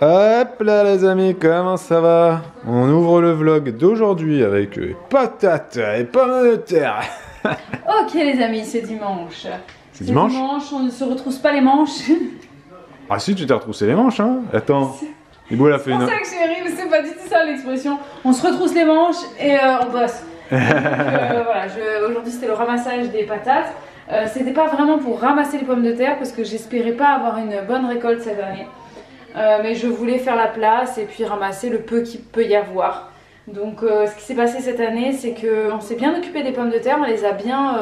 Hop là les amis, comment ça va? On ouvre le vlog d'aujourd'hui avec patates et pommes de terre. Ok les amis, c'est dimanche. C'est dimanche? Dimanche, on ne se retrousse pas les manches. Ah si, tu t'es retroussé les manches hein. Attends, Ibo elle a fait C'est une... pour ça que chérie, mais c'est pas du tout ça l'expression. On se retrousse les manches et on bosse. Donc, voilà, aujourd'hui c'était le ramassage des patates. C'était pas vraiment pour ramasser les pommes de terre parce que j'espérais pas avoir une bonne récolte cette année. Mais je voulais faire la place et puis ramasser le peu qu'il peut y avoir. Donc ce qui s'est passé cette année, c'est qu'on s'est bien occupé des pommes de terre, on les a bien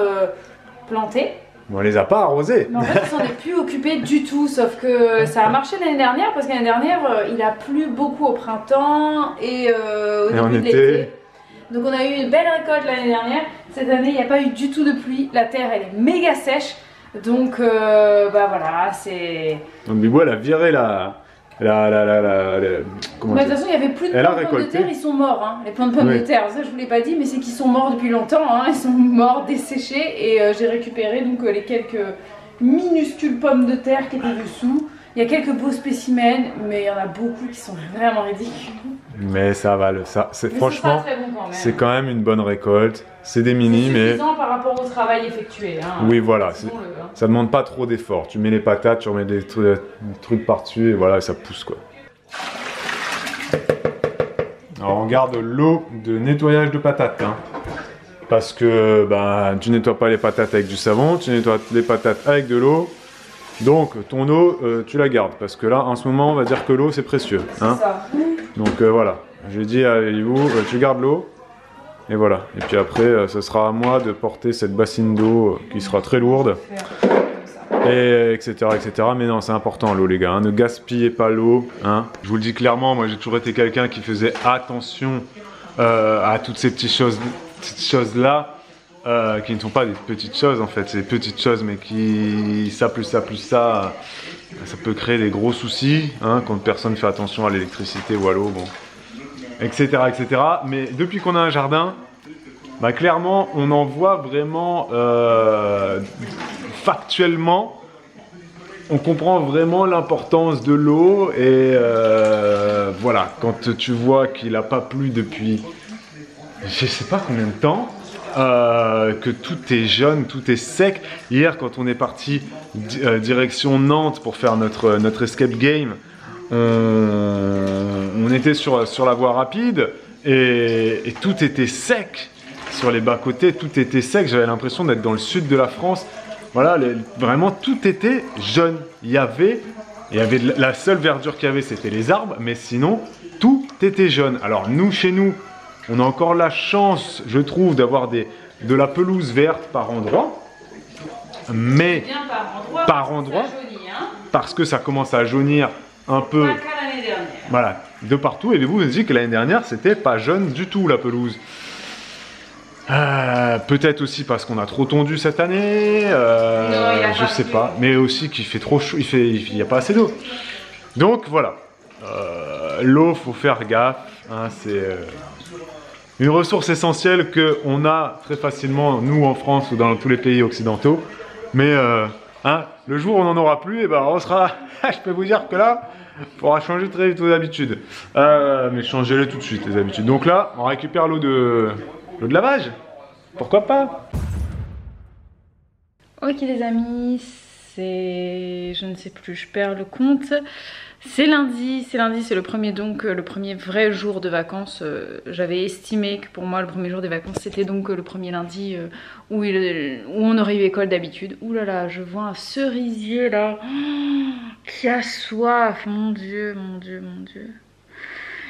plantées. On les a pas arrosées. Mais en fait, on s'en est plus occupé du tout, sauf que ça a marché l'année dernière parce que l'année dernière, il a plu beaucoup au printemps et au début de l'été. Donc on a eu une belle récolte l'année dernière. Cette année, il n'y a pas eu du tout de pluie. La terre, elle est méga sèche. Donc bah voilà, c'est... Donc Bibo elle a viré comment de toute façon, il n'y avait plus de pommes de terre, ils sont morts. Hein. Les plants de pommes de terre, ça je vous l'ai pas dit, mais c'est qu'ils sont morts depuis longtemps. Hein. Ils sont morts, desséchés. Et j'ai récupéré donc les quelques minuscules pommes de terre qui étaient dessous. Il y a quelques beaux spécimens, mais il y en a beaucoup qui sont vraiment ridicules. Mais ça va, franchement, c'est quand même une bonne récolte. C'est des mini, mais... C'est suffisant par rapport au travail effectué. Hein. Oui, voilà, ça demande pas trop d'efforts. Tu mets les patates, tu remets des trucs par-dessus et voilà, ça pousse quoi. Alors on garde l'eau de nettoyage de patates. Hein. Parce que bah, tu nettoies pas les patates avec du savon, tu nettoies les patates avec de l'eau. Donc ton eau, tu la gardes. Parce que là, en ce moment, on va dire que l'eau, c'est précieux. Hein. C'est ça. Donc voilà, j'ai dit à vous, tu gardes l'eau. Et voilà. Et puis après, ce sera à moi de porter cette bassine d'eau qui sera très lourde. Et etc. etc. Mais non, c'est important l'eau les gars. Hein. Ne gaspillez pas l'eau. Hein. Je vous le dis clairement, moi j'ai toujours été quelqu'un qui faisait attention à toutes ces petites choses-là. Qui ne sont pas des petites choses en fait, c'est des petites choses mais qui, ça plus ça, ça peut créer des gros soucis hein, quand personne fait attention à l'électricité ou à l'eau, bon, etc. etc. Mais depuis qu'on a un jardin, bah, clairement on en voit vraiment factuellement, on comprend vraiment l'importance de l'eau et voilà, quand tu vois qu'il n'a pas plu depuis je sais pas combien de temps, que tout est jaune, tout est sec. Hier, quand on est parti direction Nantes pour faire notre escape game, on était sur la voie rapide et tout était sec. Sur les bas-côtés, tout était sec. J'avais l'impression d'être dans le sud de la France. Voilà, vraiment tout était jaune. La seule verdure qu'il y avait, c'était les arbres, mais sinon, tout était jaune. Alors nous, chez nous, on a encore la chance, je trouve, d'avoir de la pelouse verte par endroit. Mais bien par endroit, jaunit, hein. Parce que ça commence à jaunir un peu. Pas qu'à l'année dernière. Voilà, de partout. Et vous me dites que l'année dernière, c'était pas jaune du tout la pelouse. Peut-être aussi parce qu'on a trop tondu cette année. Je sais pas. Mais aussi qu'il fait trop chaud, il n'y a pas assez d'eau. Donc voilà. L'eau, faut faire gaffe. Hein, c'est une ressource essentielle qu'on a très facilement, nous en France ou dans tous les pays occidentaux. Mais hein, le jour où on n'en aura plus, et ben on sera. Je peux vous dire que là, il faudra changer très vite vos habitudes. Mais changez-les tout de suite, les habitudes. Donc là, on récupère l'eau de lavage. Pourquoi pas? Ok les amis, c'est... je ne sais plus, je perds le compte. C'est lundi, c'est le premier, donc le premier vrai jour de vacances. J'avais estimé que pour moi le premier jour des vacances c'était donc le premier lundi où on aurait eu école d'habitude. Ouh là là, je vois un cerisier là qui a soif, mon dieu, mon dieu, mon dieu.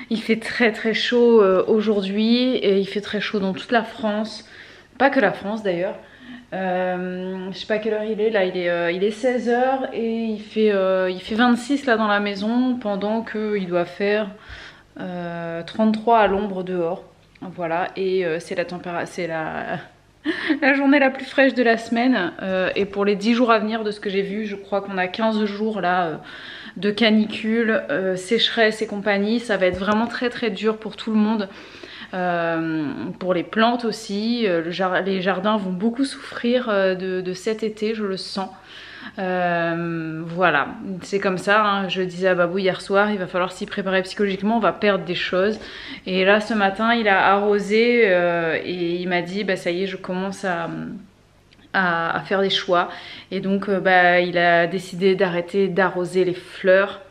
Il fait très très chaud aujourd'hui et il fait très chaud dans toute la France, pas que la France d'ailleurs. Je sais pas à quelle heure il est là, il est 16 h et il fait 26 là dans la maison pendant qu'il doit faire 33 à l'ombre dehors. Voilà, et c'est la journée la plus fraîche de la semaine et pour les 10 jours à venir de ce que j'ai vu, je crois qu'on a 15 jours là de canicule, sécheresse et compagnie. Ça va être vraiment très très dur pour tout le monde. Pour les plantes aussi, les jardins vont beaucoup souffrir de cet été, je le sens. Voilà, c'est comme ça, hein. Je disais à Babou hier soir, il va falloir s'y préparer psychologiquement, on va perdre des choses. Et là ce matin il a arrosé et il m'a dit bah ça y est, je commence à faire des choix. Et donc bah, il a décidé d'arrêter d'arroser les fleurs.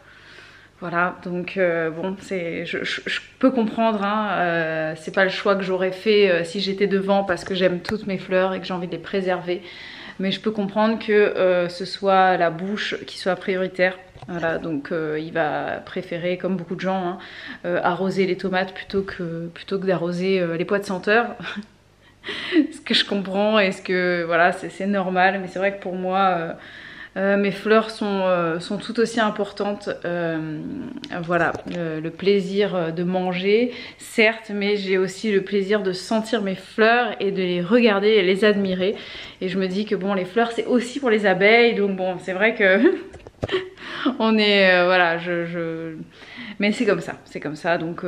Voilà, donc bon, je peux comprendre, hein, c'est pas le choix que j'aurais fait si j'étais devant parce que j'aime toutes mes fleurs et que j'ai envie de les préserver. Mais je peux comprendre que ce soit la bouche qui soit prioritaire. Voilà, donc il va préférer, comme beaucoup de gens, hein, arroser les tomates plutôt que d'arroser les pois de senteur. Ce que je comprends et ce que, voilà, c'est normal. Mais c'est vrai que pour moi... mes fleurs sont tout aussi importantes, voilà, le plaisir de manger, certes, mais j'ai aussi le plaisir de sentir mes fleurs et de les regarder et les admirer. Et je me dis que bon, les fleurs c'est aussi pour les abeilles, donc bon, c'est vrai que on est, voilà, mais c'est comme ça, donc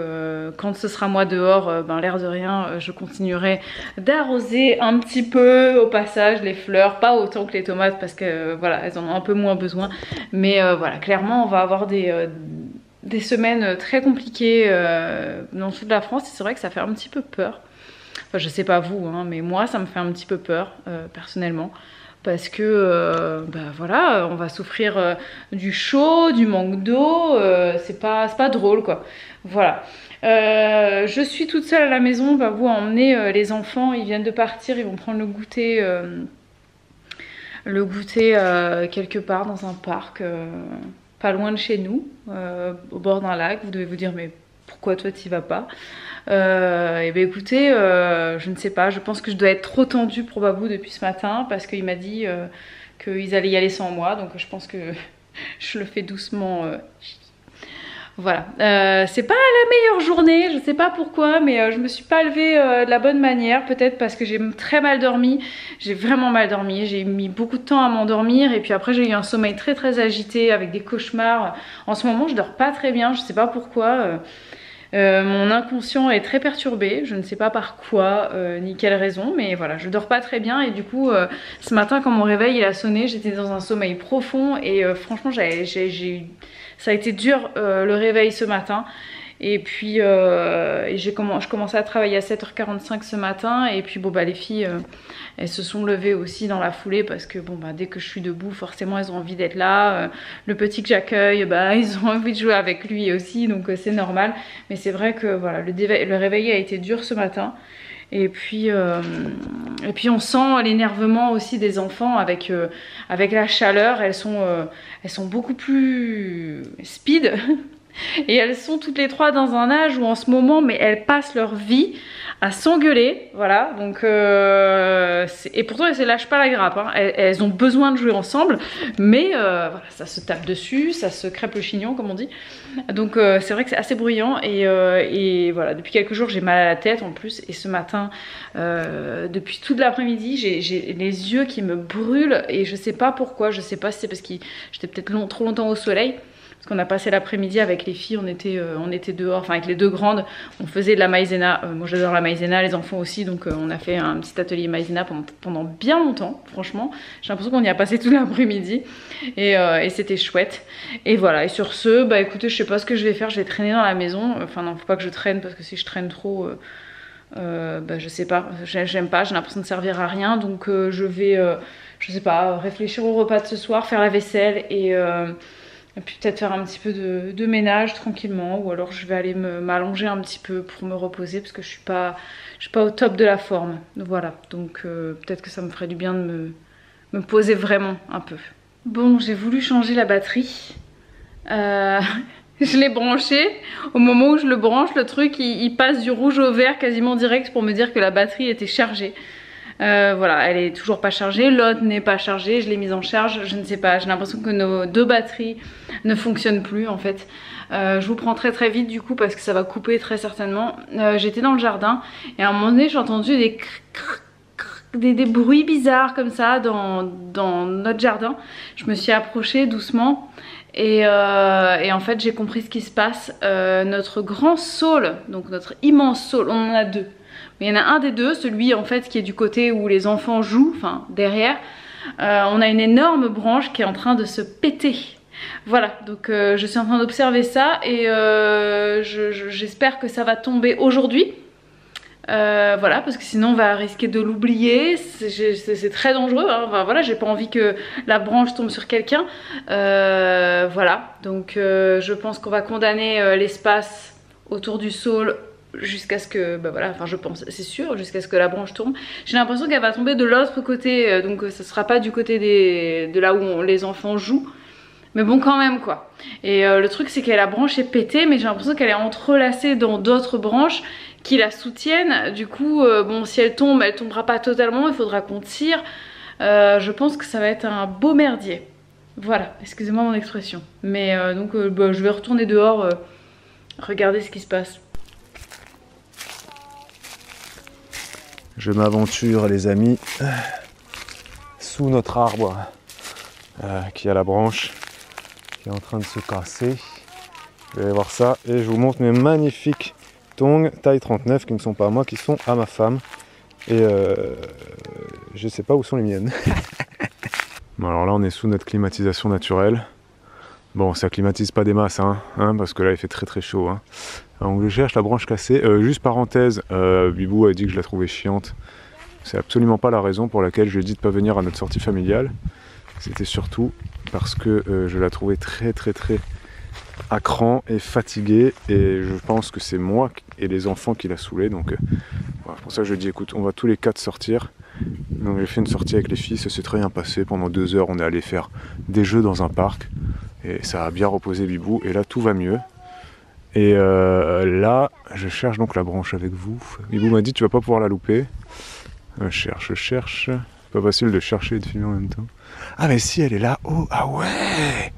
quand ce sera moi dehors, ben l'air de rien, je continuerai d'arroser un petit peu au passage les fleurs, pas autant que les tomates parce que voilà, elles en ont un peu moins besoin, mais voilà, clairement on va avoir des semaines très compliquées dans toute la France et c'est vrai que ça fait un petit peu peur. Enfin je sais pas vous, hein, mais moi ça me fait un petit peu peur personnellement. Parce que bah voilà, on va souffrir du chaud, du manque d'eau, c'est pas drôle quoi. Voilà. Je suis toute seule à la maison, on va vous emmener les enfants, ils viennent de partir, ils vont prendre le goûter quelque part dans un parc pas loin de chez nous, au bord d'un lac. Vous devez vous dire mais pourquoi toi t'y vas pas? Et ben écoutez, je ne sais pas, je pense que je dois être trop tendue pour Babou depuis ce matin parce qu'il m'a dit qu'ils allaient y aller sans moi, donc je pense que je le fais doucement. Voilà, c'est pas la meilleure journée, je sais pas pourquoi, mais je me suis pas levée de la bonne manière, peut-être parce que j'ai très mal dormi, j'ai vraiment mal dormi, j'ai mis beaucoup de temps à m'endormir et puis après j'ai eu un sommeil très très agité avec des cauchemars. En ce moment je dors pas très bien, je sais pas pourquoi. Mon inconscient est très perturbé, je ne sais pas par quoi ni quelle raison, mais voilà, je dors pas très bien et du coup ce matin quand mon réveil il a sonné, j'étais dans un sommeil profond et franchement ça a été dur le réveil ce matin. Et puis je commençais à travailler à 7h45 ce matin et puis bon bah les filles elles se sont levées aussi dans la foulée parce que bon bah dès que je suis debout forcément elles ont envie d'être là. Le petit que j'accueille bah ils ont envie de jouer avec lui aussi, donc c'est normal. Mais c'est vrai que voilà, le réveil a été dur ce matin. Et puis on sent l'énervement aussi des enfants avec la chaleur. Elles sont beaucoup plus speed. Et elles sont toutes les trois dans un âge où en ce moment, mais elles passent leur vie à s'engueuler, voilà, donc et pourtant elles ne lâchent pas la grappe, hein. Elles ont besoin de jouer ensemble, mais voilà, ça se tape dessus, ça se crêpe le chignon comme on dit, donc c'est vrai que c'est assez bruyant et voilà, depuis quelques jours j'ai mal à la tête en plus, et ce matin, depuis toute l'après-midi, j'ai les yeux qui me brûlent et je sais pas pourquoi, je sais pas si c'est parce que j'étais peut-être trop longtemps au soleil. Parce qu'on a passé l'après-midi avec les filles, on était dehors, enfin avec les deux grandes, on faisait de la maïzena. Moi j'adore la maïzena, les enfants aussi, donc on a fait un petit atelier maïzena pendant bien longtemps, franchement. J'ai l'impression qu'on y a passé tout l'après-midi et c'était chouette. Et voilà, et sur ce, bah écoutez, je sais pas ce que je vais faire, je vais traîner dans la maison. Enfin non, faut pas que je traîne parce que si je traîne trop, bah je sais pas, j'aime pas, j'ai l'impression de servir à rien. Donc je vais, je sais pas, réfléchir au repas de ce soir, faire la vaisselle et puis peut-être faire un petit peu de ménage tranquillement, ou alors je vais aller m'allonger un petit peu pour me reposer parce que je suis pas au top de la forme. Voilà, donc peut-être que ça me ferait du bien de me poser vraiment un peu. Bon, j'ai voulu changer la batterie. Je l'ai branché. Au moment où je le branche, le truc il passe du rouge au vert quasiment direct pour me dire que la batterie était chargée. Voilà, elle est toujours pas chargée, l'autre n'est pas chargée, je l'ai mise en charge, je ne sais pas, j'ai l'impression que nos deux batteries ne fonctionnent plus en fait. Je vous prends très vite du coup parce que ça va couper très certainement. J'étais dans le jardin et à un moment donné j'ai entendu des bruits bizarres comme ça dans notre jardin. Je me suis approchée doucement et en fait j'ai compris ce qui se passe. Notre grand saule, donc notre immense saule, on en a deux. Il y en a un des deux, celui en fait qui est du côté où les enfants jouent, enfin derrière, on a une énorme branche qui est en train de se péter. Voilà, donc je suis en train d'observer ça et j'espère que ça va tomber aujourd'hui. Voilà, parce que sinon on va risquer de l'oublier, c'est très dangereux, hein. Enfin, voilà, j'ai pas envie que la branche tombe sur quelqu'un. Voilà, donc je pense qu'on va condamner l'espace autour du saule jusqu'à ce que, bah voilà, enfin je pense, c'est sûr, jusqu'à ce que la branche tombe. J'ai l'impression qu'elle va tomber de l'autre côté, donc ça sera pas du côté de là où les enfants jouent. Mais bon, quand même quoi. Et le truc c'est que la branche est pétée, mais j'ai l'impression qu'elle est entrelacée dans d'autres branches qui la soutiennent. Du coup, bon, si elle tombe, elle tombera pas totalement, il faudra qu'on tire. Je pense que ça va être un beau merdier. Voilà, excusez-moi mon expression. Mais donc bah, je vais retourner dehors, regarder ce qui se passe. Je m'aventure les amis sous notre arbre qui a la branche qui est en train de se casser. Vous allez voir ça et je vous montre mes magnifiques tongs taille 39 qui ne sont pas à moi, qui sont à ma femme. Et je sais pas où sont les miennes. Bon, alors là on est sous notre climatisation naturelle. Bon, ça climatise pas des masses hein, parce que là il fait très très chaud hein. Donc je cherche la branche cassée. Juste parenthèse, Bibou a dit que je la trouvais chiante. C'est absolument pas la raison pour laquelle je lui ai dit de pas venir à notre sortie familiale. C'était surtout parce que je la trouvais très à cran et fatiguée, et je pense que c'est moi et les enfants qui l'a saoulée. Donc voilà, pour ça je lui ai dit écoute, on va tous les 4 sortir. Donc j'ai fait une sortie avec les filles, ça s'est très bien passé. Pendant 2 heures on est allé faire des jeux dans un parc et ça a bien reposé Bibou, et là tout va mieux. Et là je cherche donc la branche avec vous. Bibou m'a dit tu vas pas pouvoir la louper. Je cherche. C'est pas facile de chercher et de filmer en même temps. Ah mais si, elle est là. Oh, ah ouais.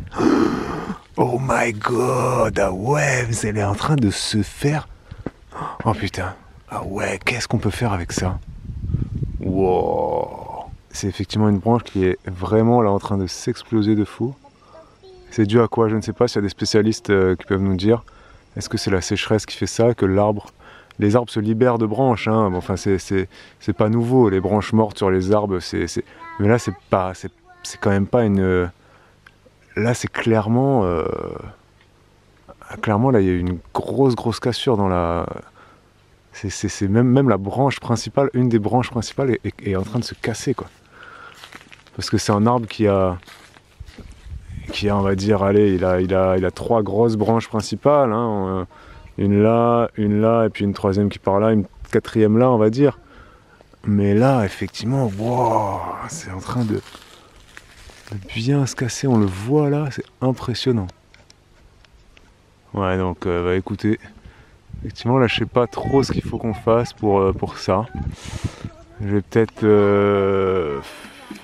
Oh my god. Ah ouais, mais elle est en train de se faire. Oh putain. Ah ouais, qu'est-ce qu'on peut faire avec ça? Wow. C'est effectivement une branche qui est vraiment là en train de s'exploser de fou. C'est dû à quoi? Je ne sais pas, s'il y a des spécialistes qui peuvent nous dire. Est-ce que c'est la sécheresse qui fait ça, que l'arbre... Les arbres se libèrent de branches, hein. Bon, enfin c'est pas nouveau, les branches mortes sur les arbres, mais là c'est quand même pas une... Là c'est clairement... Clairement là il y a eu une grosse cassure dans la... C'est même la branche principale, une des branches principales est en train de se casser quoi. Parce que c'est un arbre qui a on va dire, allez, il a 3 grosses branches principales, hein. Une là, et puis une troisième qui part là, une quatrième là, on va dire. Mais là, effectivement, wow, c'est en train de bien se casser, on le voit là, c'est impressionnant. Ouais, donc, bah écoutez, effectivement, là, je sais pas trop ce qu'il faut qu'on fasse pour ça. Je vais peut-être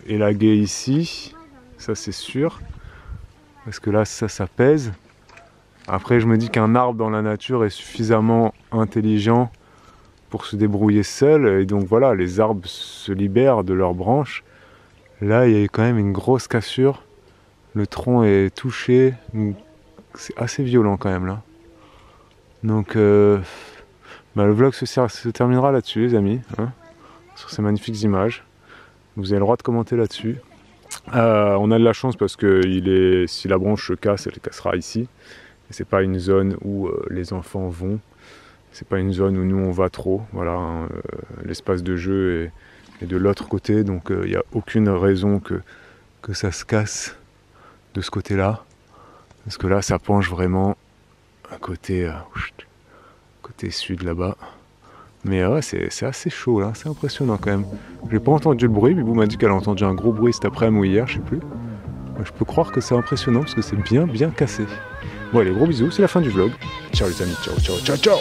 élaguer ici, ça c'est sûr, parce que là, ça pèse. Après je me dis qu'un arbre dans la nature est suffisamment intelligent pour se débrouiller seul, et donc voilà, les arbres se libèrent de leurs branches. Là il y a quand même une grosse cassure, le tronc est touché, c'est assez violent quand même là. Donc bah, le vlog se terminera là-dessus les amis, hein, sur ces magnifiques images. Vous avez le droit de commenter là-dessus. On a de la chance parce que si la branche se casse, elle cassera ici. C'est pas une zone où les enfants vont, c'est pas une zone où nous on va trop, voilà, hein, l'espace de jeu est de l'autre côté, donc il n'y a aucune raison que ça se casse de ce côté-là, parce que là ça penche vraiment à côté sud là-bas. Mais ouais, c'est assez chaud là, c'est impressionnant quand même. J'ai pas entendu le bruit, Bibou m'a dit qu'elle a entendu un gros bruit cet après-midi ou hier, je sais plus. Je peux croire que c'est impressionnant parce que c'est bien cassé. Bon allez, gros bisous, c'est la fin du vlog. Ciao les amis, ciao.